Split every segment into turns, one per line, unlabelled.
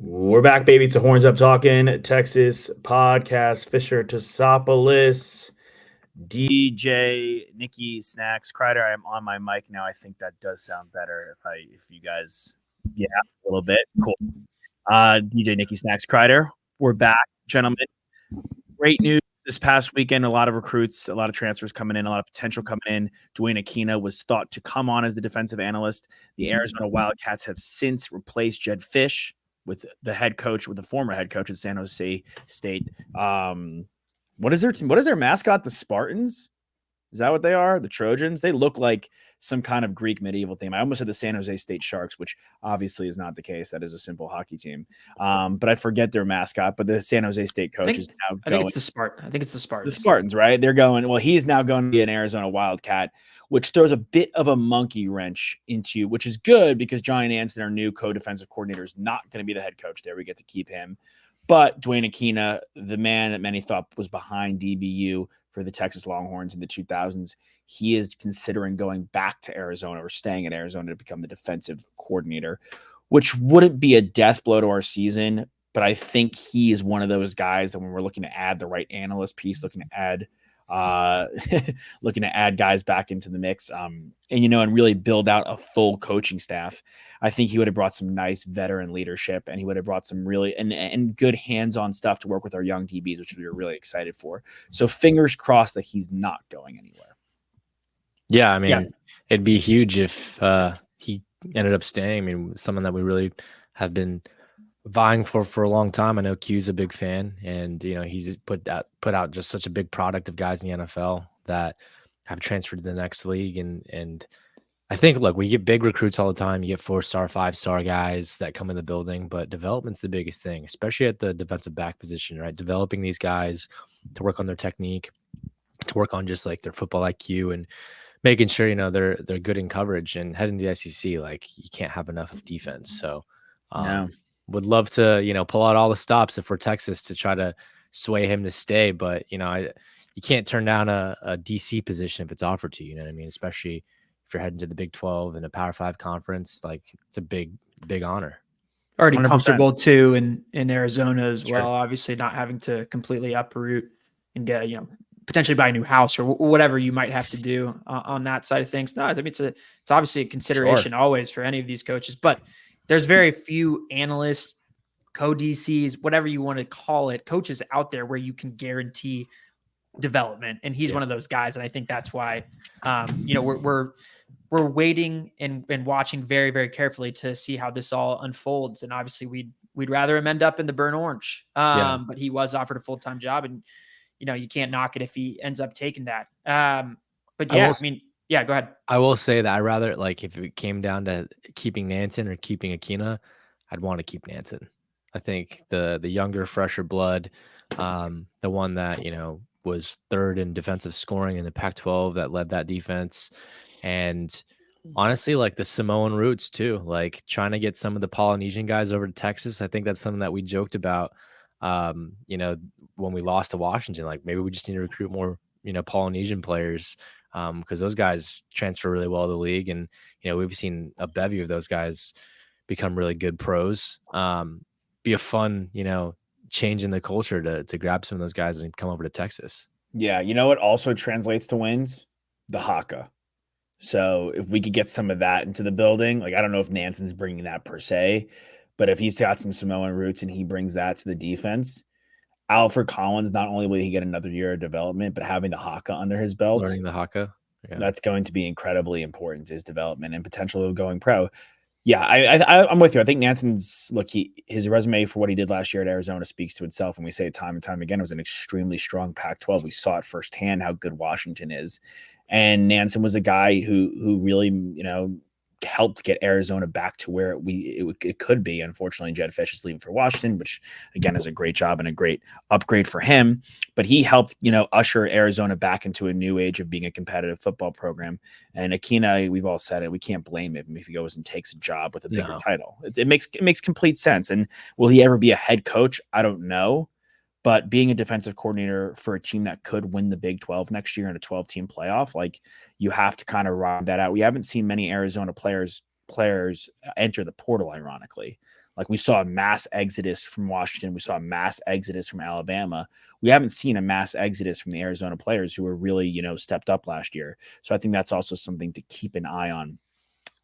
We're back, baby. It's the Horns Up Talking Texas podcast. Fisher Tosopoulos, DJ Nikki Snacks Kreider. I'm on my mic now. I think that does sound better if you guys a little bit. Cool. DJ Nikki Snacks Kreider. We're back, gentlemen. Great news this past weekend. A lot of recruits, a lot of transfers coming in, a lot of potential coming in. Duane Akina was thought to come on as the defensive analyst. The Arizona Wildcats have since replaced Jedd Fisch with the former head coach at San Jose State. What is their mascot? The Spartans? Is that what they are? The Trojans? They look like some kind of Greek medieval theme. I almost said the San Jose State Sharks, which obviously is not the case. That is a simple hockey team. But I forget their mascot. But the San Jose State coach is now going.
I think it's the Spartans.
The Spartans, right? They're going. Well, he's now going to be an Arizona Wildcat, which throws a bit of a monkey wrench into, which is good because Johnny Nansen, our new co-defensive coordinator, is not going to be the head coach there. We get to keep him. But Duane Akina, the man that many thought was behind DBU for the Texas Longhorns in the 2000s, he is considering going back to Arizona or staying at Arizona to become the defensive coordinator, which wouldn't be a death blow to our season. But I think he is one of those guys that when we're looking to add the right analyst piece, looking to add guys back into the mix, and really build out a full coaching staff. I think he would have brought some nice veteran leadership, and he would have brought some really and good hands-on stuff to work with our young DBs, which we were really excited for. So fingers crossed that he's not going anywhere.
Yeah, I mean, It'd be huge if he ended up staying. I mean, someone that we really have been vying for a long time. I know Q's a big fan, and he's put out just such a big product of guys in the NFL that have transferred to the next league. And I think, look, we get big recruits all the time. You get 4-star, 5-star guys that come in the building, but development's the biggest thing, especially at the defensive back position, right? Developing these guys to work on their technique, to work on just like their football IQ, and making sure they're good in coverage. And heading to the SEC, like, you can't have enough of defense. So would love to pull out all the stops if we're Texas to try to sway him to stay, but you can't turn down a DC position if it's offered to you. You know what I mean? Especially if you're heading to the Big 12 and a Power 5 conference, like, it's a big honor.
Already 100%. Comfortable too in Arizona as
Sure.
well. Obviously, not having to completely uproot and get potentially buy a new house or whatever you might have to do on that side of things. No, I mean, it's obviously a consideration always for any of these coaches, but there's very few analysts, co-DCs, whatever you want to call it, coaches out there where you can guarantee development. And he's one of those guys. And I think that's why, we're waiting and watching very, very carefully to see how this all unfolds. And obviously we'd rather him end up in the burnt orange. But he was offered a full-time job, and you can't knock it if he ends up taking that. But yeah, go ahead.
I will say that I rather, like, if it came down to keeping Nansen or keeping Akina, I'd want to keep Nansen. I think the younger, fresher blood, the one that, was third in defensive scoring in the Pac-12 that led that defense. And honestly, like, the Samoan roots too, like trying to get some of the Polynesian guys over to Texas. I think that's something that we joked about, when we lost to Washington. Like, maybe we just need to recruit more, Polynesian players, because those guys transfer really well to the league. And, we've seen a bevy of those guys become really good pros. Be a fun, change in the culture to grab some of those guys and come over to Texas.
Yeah. You know what also translates to wins? The Haka. So if we could get some of that into the building, like, I don't know if Nansen's bringing that per se, but if he's got some Samoan roots and he brings that to the defense, Alfred Collins, not only will he get another year of development, but having the Haka under his belt,
learning the Haka,
that's going to be incredibly important to his development and potential of going pro. Yeah, I'm with you. I think Nansen's his resume for what he did last year at Arizona speaks to itself, and we say it time and time again. It was an extremely strong Pac-12. We saw it firsthand how good Washington is, and Nansen was a guy who really helped get Arizona back to where it could be. Unfortunately, Jedd Fisch is leaving for Washington, which again is a great job and a great upgrade for him. But he helped, usher Arizona back into a new age of being a competitive football program. And Akina, we've all said it, we can't blame him if he goes and takes a job with a bigger title. It makes complete sense. And will he ever be a head coach? I don't know. But being a defensive coordinator for a team that could win the Big 12 next year in a 12-team playoff, like, you have to kind of ride that out. We haven't seen many Arizona players enter the portal, ironically. Like we saw a mass exodus from Washington. We saw a mass exodus from Alabama. We haven't seen a mass exodus from the Arizona players who were really, stepped up last year. So I think that's also something to keep an eye on.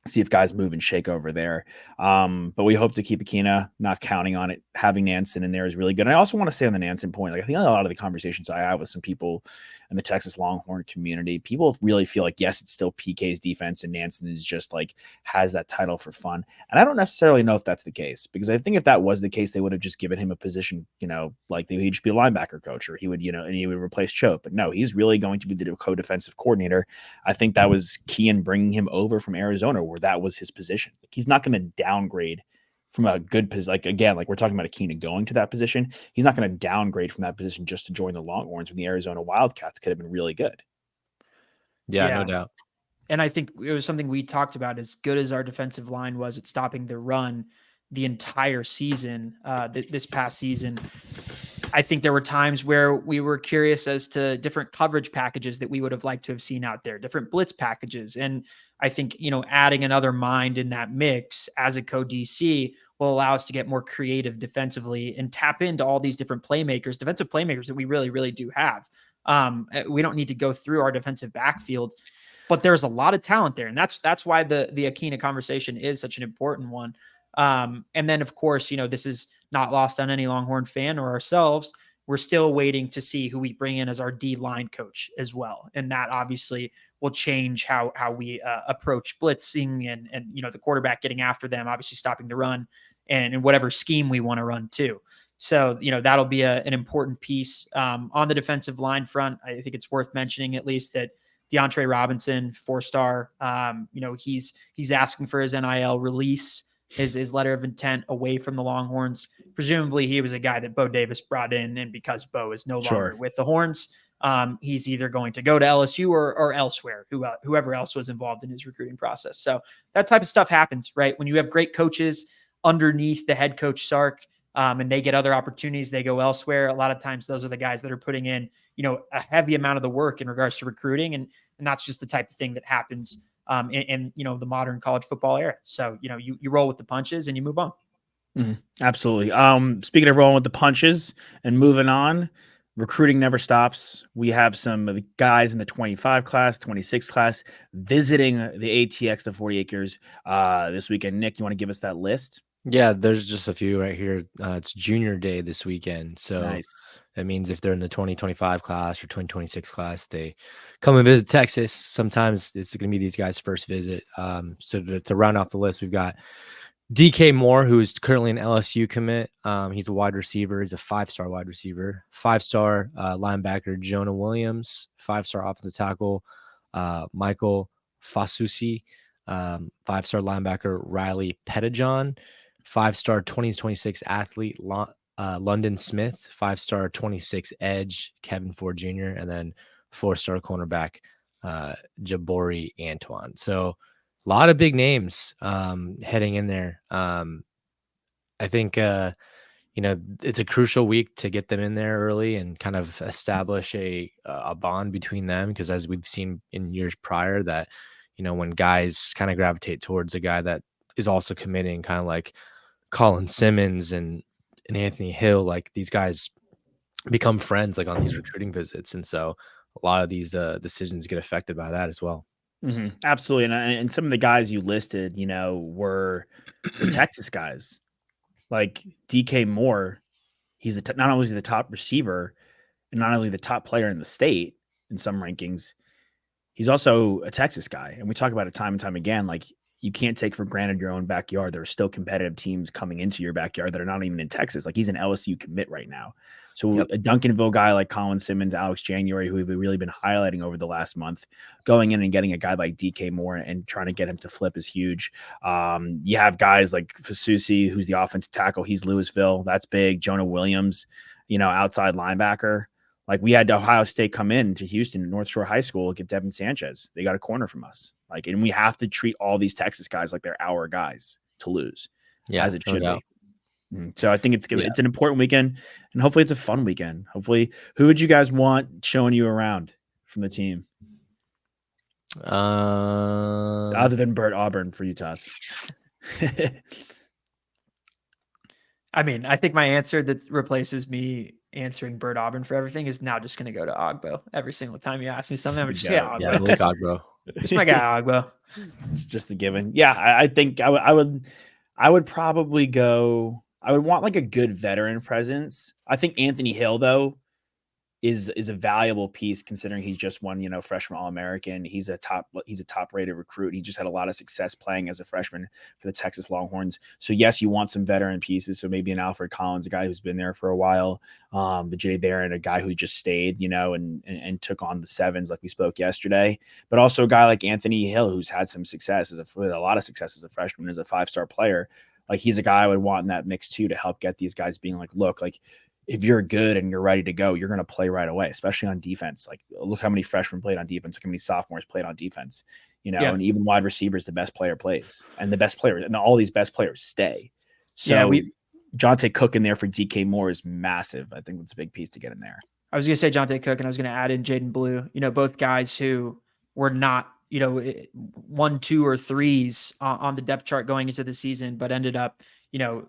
See if guys move and shake over there. But we hope to keep Akina, not counting on it. Having Nansen in there is really good. And I also want to say on the Nansen point, like I think a lot of the conversations I have with some people in the Texas Longhorn community, people really feel like, yes, it's still PK's defense and Nansen is just like has that title for fun. And I don't necessarily know if that's the case, because I think if that was the case, they would have just given him a position, like he'd just be a linebacker coach, or he would, and he would replace Choate. But no, he's really going to be the co-defensive coordinator. I think that was key in bringing him over from Arizona, where that was his position. Like, he's not going to downgrade from a good position. Like, again, like we're talking about Akina going to that position. He's not going to downgrade from that position just to join the Longhorns, when the Arizona Wildcats could have been really good.
Yeah, no doubt.
And I think it was something we talked about. As good as our defensive line was at stopping the run the entire season, this past season, I think there were times where we were curious as to different coverage packages that we would have liked to have seen out there, different blitz packages. And I think, adding another mind in that mix as a co-DC will allow us to get more creative defensively and tap into all these different defensive playmakers that we really, really do have. We don't need to go through our defensive backfield, but there's a lot of talent there. And that's why the Akina conversation is such an important one. And then, of course, this is not lost on any Longhorn fan or ourselves. We're still waiting to see who we bring in as our D-line coach as well. And that obviously will change how we approach blitzing and the quarterback getting after them, obviously stopping the run and whatever scheme we want to run too. So, that'll be an important piece on the defensive line front. I think it's worth mentioning at least that DeAndre Robinson, 4-star, he's asking for his NIL release, his letter of intent away from the Longhorns. Presumably he was a guy that Bo Davis brought in, and because Bo is no longer with the Horns, he's either going to go to LSU or elsewhere, whoever else was involved in his recruiting process. So that type of stuff happens, right? When you have great coaches underneath the head coach Sark, and they get other opportunities, they go elsewhere. A lot of times those are the guys that are putting in, a heavy amount of the work in regards to recruiting. And that's just the type of thing that happens in the modern college football era. So, you roll with the punches and you move on.
Mm-hmm. Absolutely. Speaking of rolling with the punches and moving on, recruiting never stops. We have some of the guys in the 25 class, 26 class visiting the ATX, the 40 acres this weekend. Nick, you want to give us that list?
Yeah, there's just a few right here. It's junior day this weekend. So
nice.
That means if they're in the 2025 class or 2026 class, they come and visit Texas. Sometimes it's going to be these guys' first visit. So to round off the list, we've got DK Moore, who's currently an LSU commit. He's a wide receiver. He's a 5-star wide receiver. 5-star linebacker Jonah Williams. 5-star offensive tackle Michael Fasusi. 5-star linebacker Riley Pettijohn. 5-star 2026 athlete London Smith. 5-star 26 edge Kevin Ford Jr. And then 4-star cornerback Jabori Antoine. So a lot of big names heading in there. I think it's a crucial week to get them in there early and kind of establish a bond between them, because as we've seen in years prior, that when guys kind of gravitate towards a guy that is also committing, kind of like Colin Simmons and Anthony Hill, like these guys become friends like on these recruiting visits, and so a lot of these decisions get affected by that as well.
Mm-hmm. Absolutely. And some of the guys you listed, were the Texas guys, like DK Moore. He's not only the top receiver and not only the top player in the state in some rankings, he's also a Texas guy. And we talk about it time and time again. Like, you can't take for granted your own backyard. There are still competitive teams coming into your backyard that are not even in Texas. Like, he's an LSU commit right now. So a Duncanville guy like Colin Simmons, Alex January, who we've really been highlighting over the last month, going in and getting a guy like DK Moore and trying to get him to flip is huge. You have guys like Fasusi, who's the offensive tackle. He's Louisville. That's big. Jonah Williams, outside linebacker. Like, we had Ohio State come in to Houston, North Shore High School, get Devin Sanchez. They got a corner from us. Like, and we have to treat all these Texas guys like they're our guys to lose, as it should be. So I think it's an important weekend, and hopefully it's a fun weekend. Hopefully, who would you guys want showing you around from the team? Other than Bert Auburn for Utah.
I mean, I think my answer that replaces me answering Bert Auburn for everything is now just going to go to Ogbo. Every single time you ask me something, I'm just
Yeah, Malik Ogbo.
Just my guy, Ogbo.
It's just a given. Yeah, I think I would probably go. I would want like a good veteran presence. I think Anthony Hill though is a valuable piece considering he's just won, freshman All-American. He's a top rated recruit. He just had a lot of success playing as a freshman for the Texas Longhorns. So yes, you want some veteran pieces. So maybe an Alfred Collins, a guy who's been there for a while. But Jay Barron, a guy who just stayed, and took on the sevens like we spoke yesterday. But also a guy like Anthony Hill, who's had some success with a lot of success as a freshman, as a 5-star player. Like he's a guy I would want in that mix too, to help get these guys being like, look, like if you're good and you're ready to go, you're going to play right away, especially on defense. Like look how many freshmen played on defense, look how many sophomores played on defense, and even wide receivers, the best player plays and the best player and all these best players stay. So Jonte Cook in there for DK Moore is massive. I think that's a big piece to get in there.
I was going to say Jonte Cook and I was going to add in Jaden Blue, both guys who were not, 1, 2, or 3s on the depth chart going into the season, but ended up,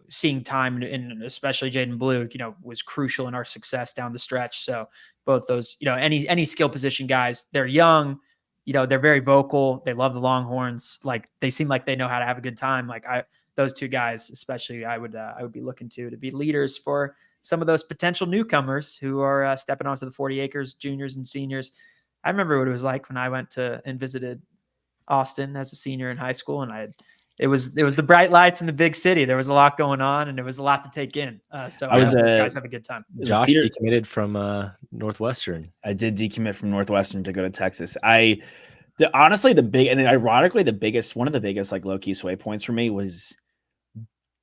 seeing time, and especially Jaden Blue, was crucial in our success down the stretch. So both those, any skill position guys, they're young, they're very vocal. They love the Longhorns. Like they seem like they know how to have a good time. Like those two guys, especially I would be looking to be leaders for some of those potential newcomers who are stepping onto the 40 acres, juniors and seniors. I remember what it was like when I went and visited Austin as a senior in high school, and it was the bright lights in the big city. There was a lot going on, and there was a lot to take in. So these guys have a good time.
Josh decommitted from Northwestern.
I did decommit from Northwestern to go to Texas. Honestly, one of the biggest like low key sway points for me was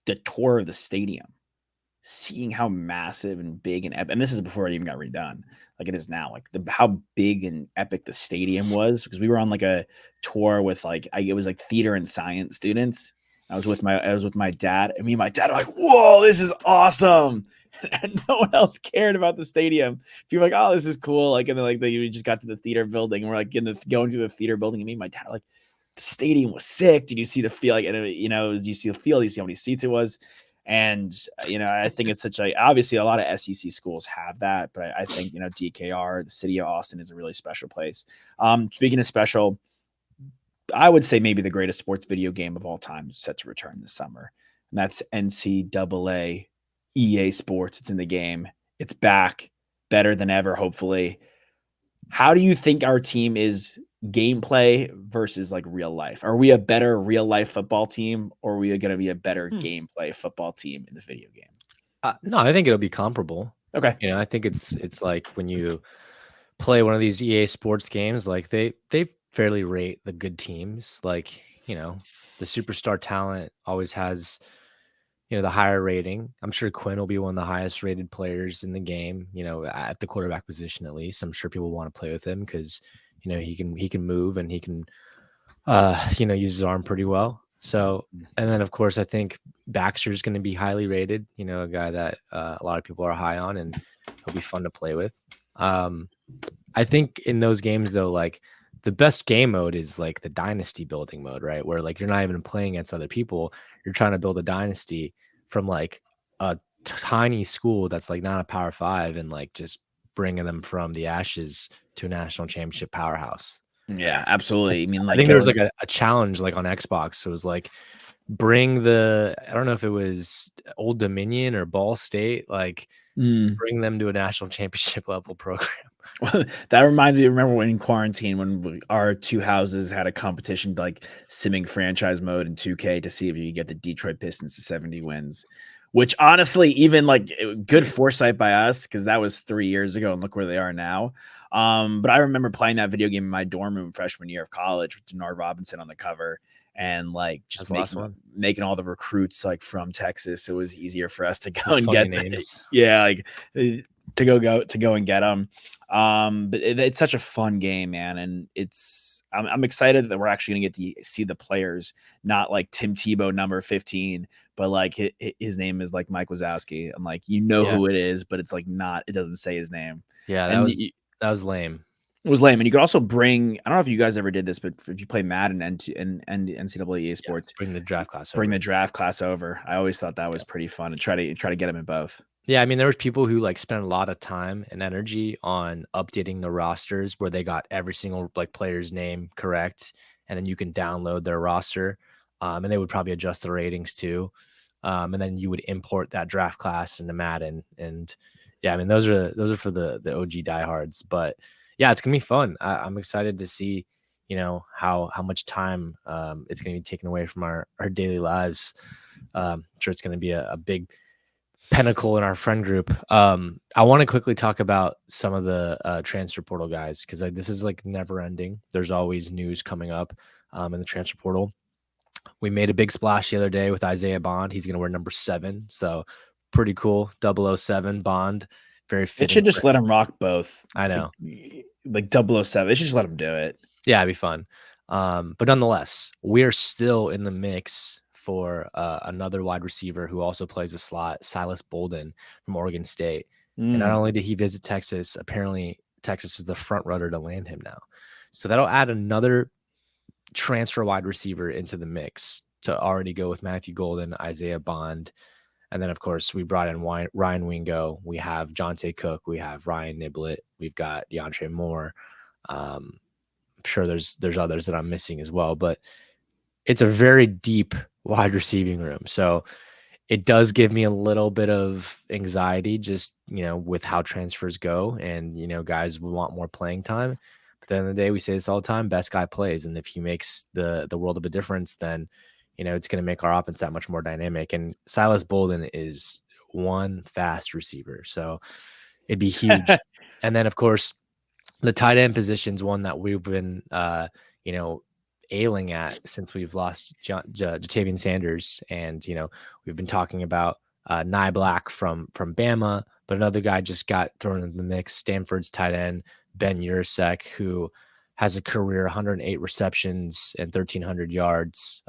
the tour of the stadium, seeing how massive and big and this is before it even got redone, like it is now, like how big and epic the stadium was, because we were on like a tour with it was like theater and science students. I was with my dad, and me and my dad are like, whoa, this is awesome. And no one else cared about the stadium. People were like, oh, this is cool. Like, and then we just got to the theater building, and we're like going through the theater building, and me and my dad are like, the stadium was sick. Did you see the field? Like, did you see the field? Did you see how many seats it was? And, I think it's obviously a lot of SEC schools have that, but I think, DKR, the city of Austin, is a really special place. Speaking of special, I would say maybe the greatest sports video game of all time is set to return this summer. And that's NCAA EA Sports. It's in the game. It's back, better than ever, hopefully. How do you think our team is gameplay versus like real life? Are we a better real life football team, or are we going to be a better gameplay football team in the video game?
No, I think it'll be comparable.
Okay.
I think it's like when you play one of these EA Sports games, like they fairly rate the good teams. Like, the superstar talent always has, the higher rating. I'm sure Quinn will be one of the highest rated players in the game, at the quarterback position, at least. I'm sure people want to play with him because, he can move, and he can, use his arm pretty well. So, and then of course, I think Baxter's going to be highly rated, a guy that a lot of people are high on, and he'll be fun to play with. I think in those games though, like the best game mode is like the dynasty building mode, right? Where like you're not even playing against other people. You're trying to build a dynasty from like a tiny school that's like not a Power 5, and like just bringing them from the ashes to a national championship powerhouse.
Yeah, absolutely. I mean, like
I think there was like a challenge like on Xbox. So it was like I don't know if it was Old Dominion or Ball State, like bring them to a national championship level program.
Well, that reminds me, remember when in quarantine, when our two houses had a competition like simming franchise mode in 2K to see if you could get the Detroit Pistons to 70 wins, which honestly, even like good foresight by us, because that was 3 years ago and look where they are now. But I remember playing that video game in my dorm room freshman year of college with Denard Robinson on the cover, and like just making all the recruits like from Texas. It was easier for us to go and get names. Yeah, like to go and get them. But it's such a fun game, man, and I'm excited that we're actually gonna get to see the players, not like Tim Tebow number 15, but like his name is like Mike Wazowski. I'm like, who it is, but it's like not. It doesn't say his name.
Yeah, that was lame.
It was lame. And you could also bring, I don't know if you guys ever did this, but if you play Madden and NCAA EA Sports,
bring the draft class
over. I always thought that was pretty fun, and try to get them in both.
Yeah, I mean, there was people who like spent a lot of time and energy on updating the rosters where they got every single like player's name correct, and then you can download their roster, and they would probably adjust the ratings too, and then you would import that draft class into Madden. And yeah, I mean, those are for the OG diehards. But yeah, it's gonna be fun. I'm excited to see, how much time it's gonna be taken away from our daily lives. I'm sure it's gonna be a big pinnacle in our friend group. I want to quickly talk about some of the transfer portal guys, because this is like never ending. There's always news coming up in the transfer portal. We made a big splash the other day with Isaiah Bond. He's going to wear number 7. So pretty cool. 007 Bond. Very fitting.
It should just let him rock both.
I know.
Like 007. They should just let him do it.
Yeah, it'd be fun. But nonetheless, we're still in the mix for another wide receiver who also plays a slot, Silas Bolden from Oregon State. And not only did he visit Texas, apparently Texas is the front runner to land him now. So that'll add another transfer wide receiver into the mix to already go with Matthew Golden, Isaiah Bond. And then, of course, we brought in Ryan Wingo. We have Jonte Cook. We have Ryan Niblett. We've got DeAndre Moore. I'm sure there's others that I'm missing as well. But it's a very deep wide receiving room. So it does give me a little bit of anxiety just, with how transfers go, and, guys will want more playing time. But at the end of the day, we say this all the time, best guy plays. And if he makes the world of a difference, then, it's going to make our offense that much more dynamic. And Silas Bolden is one fast receiver. So it'd be huge. And then, of course, the tight end position is one that we've been, ailing at since we've lost Jatavian Sanders. And, we've been talking about Nye Black from Bama, but another guy just got thrown into the mix, Stanford's tight end, Ben Urasek, who has a career 108 receptions and 1,300 yards.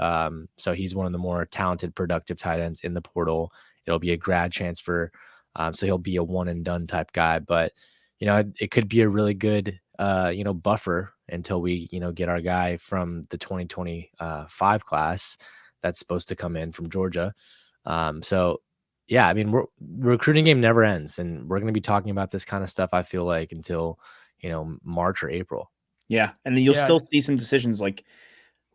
So he's one of the more talented, productive tight ends in the portal. It'll be a grad transfer. So he'll be a one and done type guy, but it could be a really good, buffer until we, get our guy from the 2025 class that's supposed to come in from Georgia. So yeah, I mean, recruiting game never ends, and we're going to be talking about this kind of stuff, I feel like, until, March or April.
Yeah. And you'll still see some decisions. Like,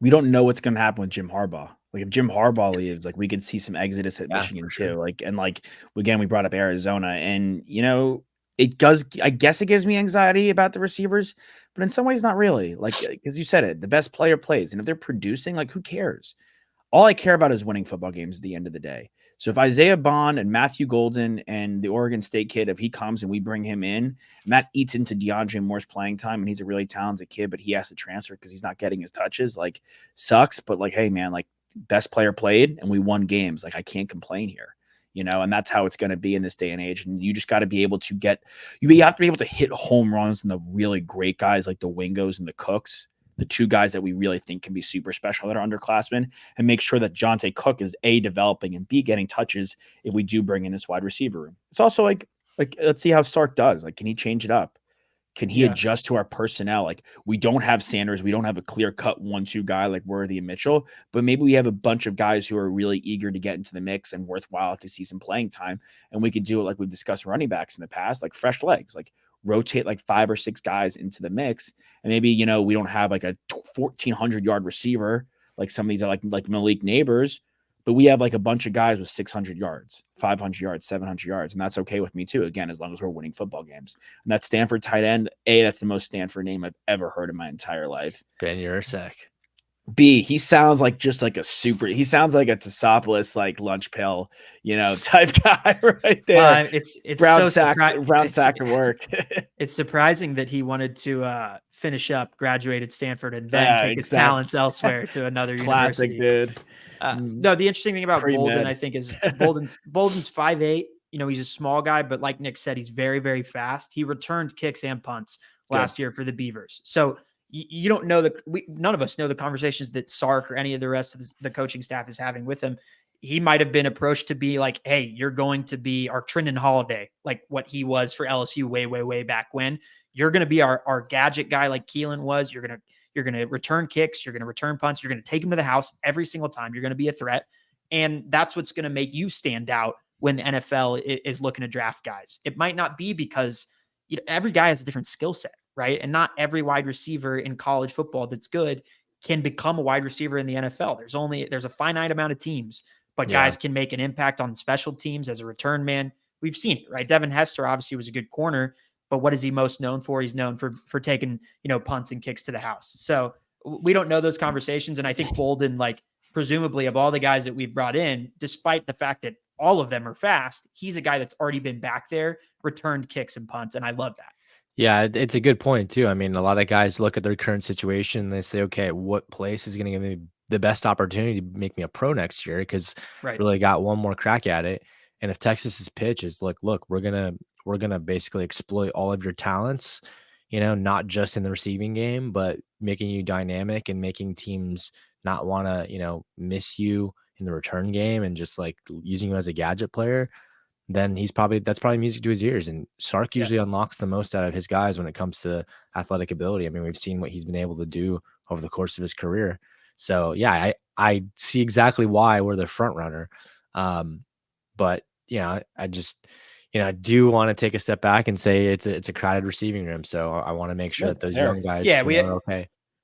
we don't know what's going to happen with Jim Harbaugh. Like, if Jim Harbaugh leaves, like, we could see some exodus at Michigan too. Like, and like, again, we brought up Arizona, and, it does, I guess it gives me anxiety about the receivers, but in some ways not really. Like, because you said it, the best player plays. And if they're producing, like, who cares? All I care about is winning football games at the end of the day. So if Isaiah Bond and Matthew Golden and the Oregon State kid, if he comes and we bring him in, and that eats into DeAndre Moore's playing time, and he's a really talented kid, but he has to transfer because he's not getting his touches, like, sucks. But like, hey man, like, best player played and we won games. Like, I can't complain here. And that's how it's going to be in this day and age. And you just got to be able to you have to be able to hit home runs and the really great guys like the Wingos and the Cooks, the two guys that we really think can be super special that are underclassmen, and make sure that Jonte Cook is A, developing, and B, getting touches if we do bring in this wide receiver room. It's also like let's see how Sark does. Like, can he change it up? Can he adjust to our personnel? Like, we don't have Sanders. We don't have a clear-cut 1-2 guy like Worthy and Mitchell, but maybe we have a bunch of guys who are really eager to get into the mix and worthwhile to see some playing time. And we could do it like we've discussed running backs in the past, like fresh legs, like rotate like 5 or 6 guys into the mix. And maybe, we don't have like a 1,400-yard receiver like some of these are like Malik Neighbors, but we have like a bunch of guys with 600 yards, 500 yards, 700 yards. And that's okay with me too. Again, as long as we're winning football games. And that Stanford tight end, A, that's the most Stanford name I've ever heard in my entire life.
Ben Urasek.
B, he sounds like he sounds like a Tosopoulos, like lunch pill, type guy right there.
It's
brown sack of work.
It's surprising that he wanted to finish up, graduated Stanford, and then take his talents elsewhere to another
Classic
university.
Dude.
No, the interesting thing about Bolden, I think, is Bolden's 5'8". He's a small guy, but like Nick said, he's very, very fast. He returned kicks and punts last year for the Beavers. So you don't know none of us know the conversations that Sark or any of the rest of the coaching staff is having with him. He might have been approached to be like, hey, you're going to be our Trindon Holiday, like what he was for LSU way, way, way back when. you're going to be our gadget guy like Keelan was. You're going to return kicks. You're going to return punts. You're going to take them to the house every single time. You're going to be a threat. And that's what's going to make you stand out when the NFL is looking to draft guys. It might not be because every guy has a different skill set, right? And not every wide receiver in college football that's good can become a wide receiver in the NFL. There's a finite amount of teams, but guys can make an impact on special teams as a return man. We've seen it, right? Devin Hester obviously was a good corner, but what is he most known for? He's known for taking, punts and kicks to the house. So we don't know those conversations. And I think Bolden, presumably of all the guys that we've brought in, despite the fact that all of them are fast, he's a guy that's already been back there, returned kicks and punts. And I love that.
Yeah, it's a good point too. I mean, a lot of guys look at their current situation and they say, okay, what place is going to give me the best opportunity to make me a pro next year? Because really got one more crack at it. And if Texas's pitch is look, we're gonna basically exploit all of your talents, not just in the receiving game, but making you dynamic and making teams not want to, miss you in the return game and just using you as a gadget player, then that's probably music to his ears. And Sark usually unlocks the most out of his guys when it comes to athletic ability. I mean, we've seen what he's been able to do over the course of his career. So yeah, I see exactly why we're the front runner. But I just, I do want to take a step back and say it's a crowded receiving room. So I want to make sure that those young guys are okay.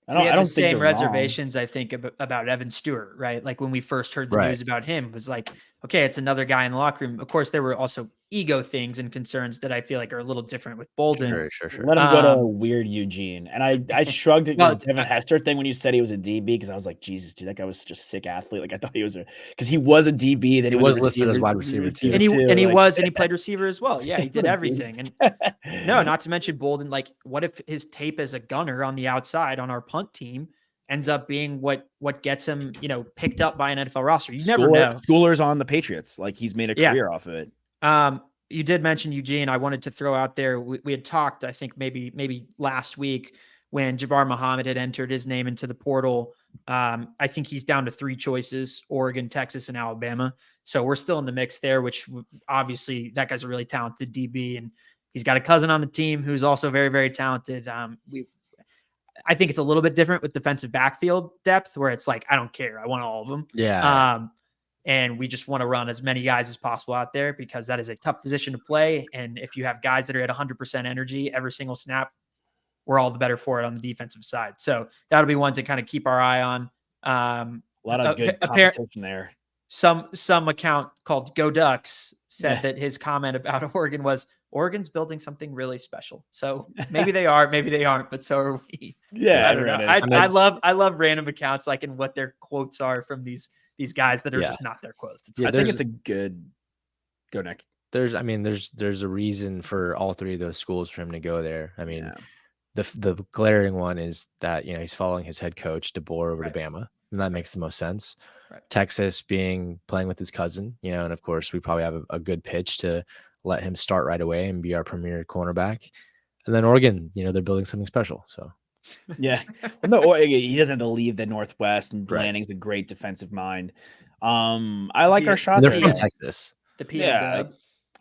We had the same reservations, I think, about Evan Stewart, right? Like when we first heard the news about him, it was like, okay, it's another guy in the locker room. Of course, there were also ego things and concerns that I feel like are a little different with Bolden.
Sure. Let him go to weird Eugene. And I shrugged at the Devin Hester thing when you said he was a DB, because I was like, Jesus, dude, that guy was such a sick athlete. I thought he was because he was a DB. Then he was
listed as wide receiver too.
And he played receiver as well. Yeah, he did everything. And no, not to mention Bolden. What if his tape as a gunner on the outside on our punt team ends up being what gets him, picked up by an NFL roster? You never know.
Schooler's on the Patriots. He's made a career off of it.
You did mention Eugene. I wanted to throw out there. We had talked, I think maybe last week when Jabbar Muhammad had entered his name into the portal. I think he's down to 3 choices: Oregon, Texas, and Alabama. So we're still in the mix there, which obviously that guy's a really talented DB, and he's got a cousin on the team who's also very, very talented. I think it's a little bit different with defensive backfield depth, where it's I don't care. I want all of them.
Yeah.
And we just want to run as many guys as possible out there, because that is a tough position to play. And if you have guys that are at 100% energy every single snap, we're all the better for it on the defensive side. So that'll be one to kind of keep our eye on.
A lot of good competition there.
Some account called Go Ducks said that his comment about Oregon was, Oregon's building something really special. So maybe they are, maybe they aren't, but so are we.
Yeah,
I don't know. I love random accounts, and what their quotes are from these guys that are just not their quotes.
I think it's a good go, Nick.
There's a reason for all 3 of those schools for him to go there. I mean, the glaring one is that, he's following his head coach DeBoer over to Bama, and that makes the most sense. Right. Texas playing with his cousin, and of course we probably have a good pitch to let him start right away and be our premier cornerback. And then Oregon, they're building something special. So
yeah, no, he doesn't have to leave the Northwest, and Lanning's a great defensive mind. I like our shot.
They're from Texas.
I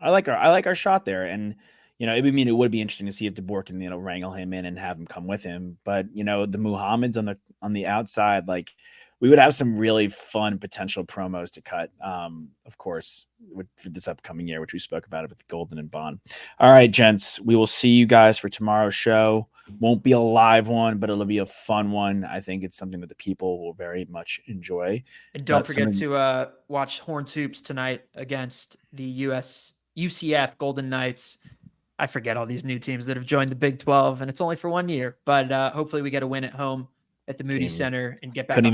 like our shot there, and it would be interesting to see if DeBoer can wrangle him in and have him come with him. But the Muhammad's on the outside, we would have some really fun potential promos to cut. Of course, for this upcoming year, which we spoke about it with Golden and Bond. All right, gents, we will see you guys for tomorrow's show. Won't be a live one, but it'll be a fun one. I think it's something that the people will very much enjoy.
And don't forget to watch Horns Hoops tonight against the UCF Golden Knights. I forget all these new teams that have joined the Big 12, and it's only for 1 year. But hopefully we get a win at home at the Moody Center and get back. Couldn't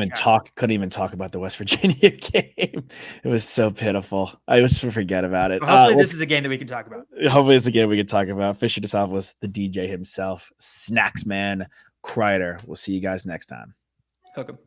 even talk about the West Virginia game. It was so pitiful. I just forget about it.
Well, hopefully this is a game that we can talk about.
Hopefully it's a game we can talk about. Fisher DeSopoulos, the DJ himself, Snacks Man, Kreider. We'll see you guys next time.
Hook 'em.